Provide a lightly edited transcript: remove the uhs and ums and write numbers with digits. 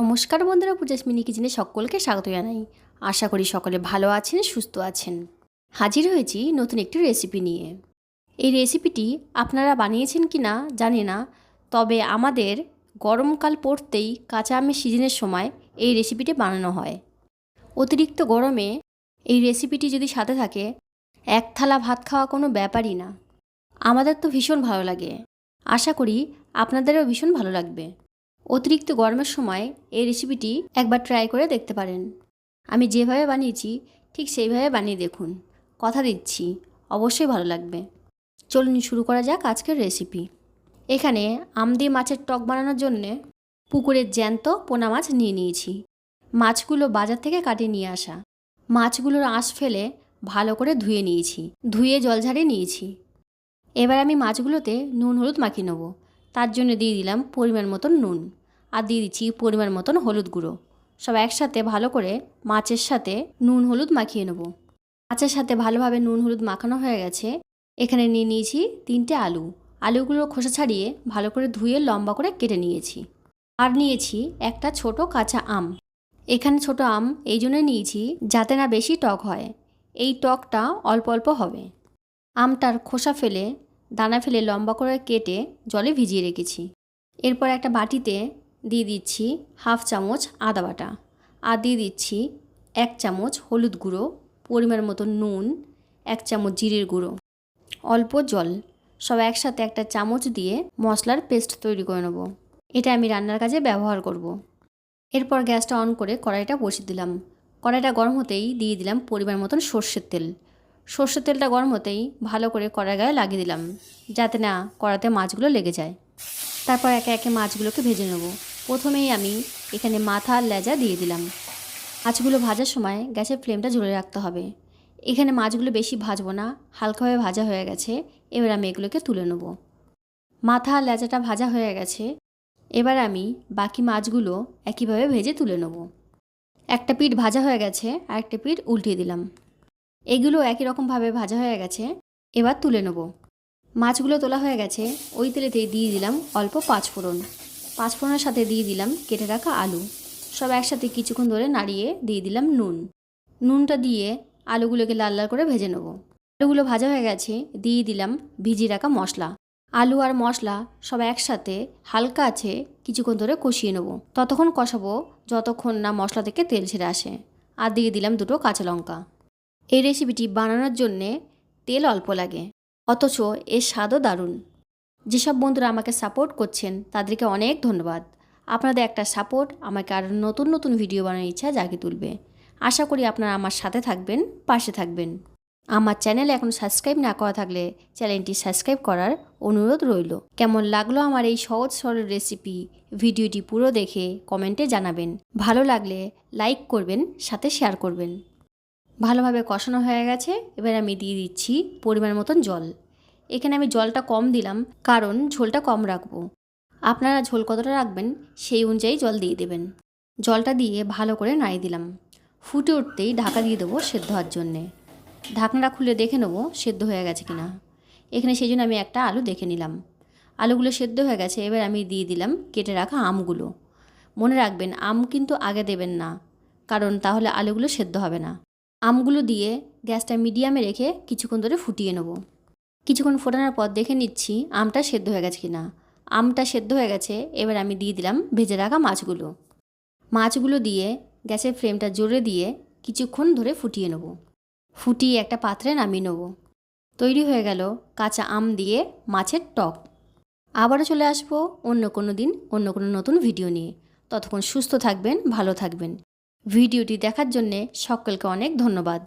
নমস্কার বন্ধুরা, পূজাস মিনি কিচেনে সকলকে স্বাগত জানাই। আশা করি সকলে ভালো আছেন, সুস্থ আছেন। হাজির হয়েছি নতুন একটি রেসিপি নিয়ে। এই রেসিপিটি আপনারা বানিয়েছেন কি না জানি না, তবে আমাদের গরমকাল পড়তেই কাঁচা আমের সিজনের সময় এই রেসিপিটি বানানো হয়। অতিরিক্ত গরমে এই রেসিপিটি যদি সাথে থাকে, এক থালা ভাত খাওয়া কোনো ব্যাপারই না। আমাদের তো ভীষণ ভালো লাগে, আশা করি আপনাদেরও ভীষণ ভালো লাগবে। অতিরিক্ত গরমের সময় এই রেসিপিটি একবার ট্রাই করে দেখতে পারেন। আমি যেভাবে বানিয়েছি ঠিক সেইভাবে বানিয়ে দেখুন, কথা দিচ্ছি অবশ্যই ভালো লাগবে। চলুন শুরু করা যাক আজকের রেসিপি। এখানে আম দিয়ে মাছের টক বানানোর জন্যে পুকুরের জ্যান্ত পোনা মাছ নিয়ে নিয়েছি। মাছগুলো বাজার থেকে কাটিয়ে নিয়ে আসা। মাছগুলোর আঁশ ফেলে ভালো করে ধুয়ে নিয়েছি, ধুয়ে জল ঝাড়িয়ে নিয়েছি। এবার আমি মাছগুলোতে নুন হলুদ মাখিয়ে নেব। তার জন্য দিয়ে দিলাম পরিমাণ মতন নুন, আর দিয়ে দিচ্ছি পরিমাণ মতন হলুদ গুঁড়ো। সব একসাথে ভালো করে মাছের সাথে নুন হলুদ মাখিয়ে নেব। মাছের সাথে ভালোভাবে নুন হলুদ মাখানো হয়ে গেছে। এখানে নিয়ে নিয়েছি 3টে আলু। আলুগুলো খোসা ছাড়িয়ে ভালো করে ধুয়ে লম্বা করে কেটে নিয়েছি। আর নিয়েছি একটা ছোট কাঁচা আম। এখানে ছোট আম এই জন্য নিয়েছি যাতে না বেশি টক হয়, এই টকটা অল্প অল্প হবে। আমটার খোসা ফেলে দানা ফেলে লম্বা করে কেটে জলে ভিজিয়ে রেখেছি। এরপর একটা বাটিতে দিয়ে দিচ্ছি হাফ চামচ আদা বাটা, আর দিয়ে দিচ্ছি 1 চামচ হলুদ গুঁড়ো, পরিমাণ মতো নুন, 1 চামচ জিরের গুঁড়ো, অল্প জল। সব একসাথে একটা চামচ দিয়ে মশলার পেস্ট তৈরি করে নেব। এটা আমি রান্নার কাজে ব্যবহার করব। এরপর গ্যাসটা অন করে কড়াইটা বসিয়ে দিলাম। কড়াইটা গরম হতেই দিয়ে দিলাম পরিমাণ মতন সর্ষের তেল। সর্ষের তেলটা গরম হতেই ভালো করে কড়াই গায়ে লাগিয়ে দিলাম, যাতে না কড়াতে মাছগুলো লেগে যায়। তারপর একে একে মাছগুলোকে ভেজে নেব। প্রথমেই আমি এখানে মাথা আর লেজা দিয়ে দিলাম। মাছগুলো ভাজার সময় গ্যাসের ফ্লেমটা জোরে রাখতে হবে। এখানে মাছগুলো বেশি ভাজবো না, হালকাভাবে ভাজা হয়ে গেছে। এবার আমি এগুলোকে তুলে নেব। মাথা আর লেজাটা ভাজা হয়ে গেছে। এবার আমি বাকি মাছগুলো একইভাবে ভেজে তুলে নেব। একটা পিঠ ভাজা হয়ে গেছে, আর একটা পিঠ উল্টিয়ে দিলাম। এগুলো একই রকমভাবে ভাজা হয়ে গেছে। এবার তুলে নেব। মাছগুলো তোলা হয়ে গেছে। ওই তেলেতেই দিয়ে দিলাম অল্প পাঁচফোড়ন। পাঁচফোড়নের সাথে দিয়ে দিলাম কেটে রাখা আলু। সব একসাথে কিছুক্ষণ ধরে নাড়িয়ে দিয়ে দিলাম নুন। নুনটা দিয়ে আলুগুলোকে লাল লাল করে ভেজে নেব। আলুগুলো ভাজা হয়ে গেছে, দিয়ে দিলাম ভিজিয়ে রাখা মশলা। আলু আর মশলা সব একসাথে হালকা আছে কিছুক্ষণ ধরে কষিয়ে নেব। ততক্ষণ কষাবো যতক্ষণ না মশলা থেকে তেল ছেড়ে আসে। আর দিয়ে দিলাম 2টো কাঁচা লঙ্কা। এই রেসিপিটি বানানোর জন্যে তেল অল্প লাগে, অথচ এর স্বাদও দারুণ। যেসব বন্ধুরা আমাকে সাপোর্ট করছেন তাদেরকে অনেক ধন্যবাদ। আপনাদের একটা সাপোর্ট আমাকে আরও নতুন নতুন ভিডিও বানানোর ইচ্ছা জাগিয়ে তুলবে। আশা করি আপনারা আমার সাথে থাকবেন, পাশে থাকবেন। আমার চ্যানেলে এখন সাবস্ক্রাইব না করা থাকলে চ্যানেলটি সাবস্ক্রাইব করার অনুরোধ রইল। কেমন লাগলো আমার এই সহজ সরল রেসিপি, ভিডিওটি পুরো দেখে কমেন্টে জানাবেন। ভালো লাগলে লাইক করবেন, সাথে শেয়ার করবেন। ভালোভাবে কষানো হয়ে গেছে। এবার আমি দিয়ে দিচ্ছি পরিমাণ মতন জল। এখানে আমি জলটা কম দিলাম, কারণ ঝোলটা কম রাখবো। আপনারা ঝোল কতটা রাখবেন সেই অনুযায়ী জল দিয়ে দেবেন। জলটা দিয়ে ভালো করে নাড়িয়ে দিলাম। ফুটে উঠতেই ঢাকা দিয়ে দেবো সেদ্ধ হওয়ার জন্যে। ঢাকনাটা খুলে দেখে নেবো সেদ্ধ হয়ে গেছে কিনা। এখানে সেই জন্য আমি একটা আলু দেখে নিলাম। আলুগুলো সেদ্ধ হয়ে গেছে। এবার আমি দিয়ে দিলাম কেটে রাখা আমগুলো। মনে রাখবেন আম কিন্তু আগে দেবেন না, কারণ তাহলে আলুগুলো সেদ্ধ হবে না। আমগুলো দিয়ে গ্যাসটা মিডিয়ামে রেখে কিছুক্ষণ ধরে ফুটিয়ে নেব। কিছুক্ষণ ফোটানোর পর দেখে নিচ্ছি আমটা সেদ্ধ হয়ে গেছে কিনা। আমটা সেদ্ধ হয়ে গেছে। এবার আমি দিয়ে দিলাম ভেজে রাখা মাছগুলো। মাছগুলো দিয়ে গ্যাসের ফ্লেমটা জোরে দিয়ে কিছুক্ষণ ধরে ফুটিয়ে নেব। ফুটিয়ে একটা পাত্রে নামিয়ে নেব। তৈরি হয়ে গেল কাঁচা আম দিয়ে মাছের টক। আবারও চলে আসবো অন্য কোনো দিন অন্য কোনো নতুন ভিডিও নিয়ে। ততক্ষণ সুস্থ থাকবেন, ভালো থাকবেন। ভিডিওটি দেখার জন্যে সকলকে অনেক ধন্যবাদ।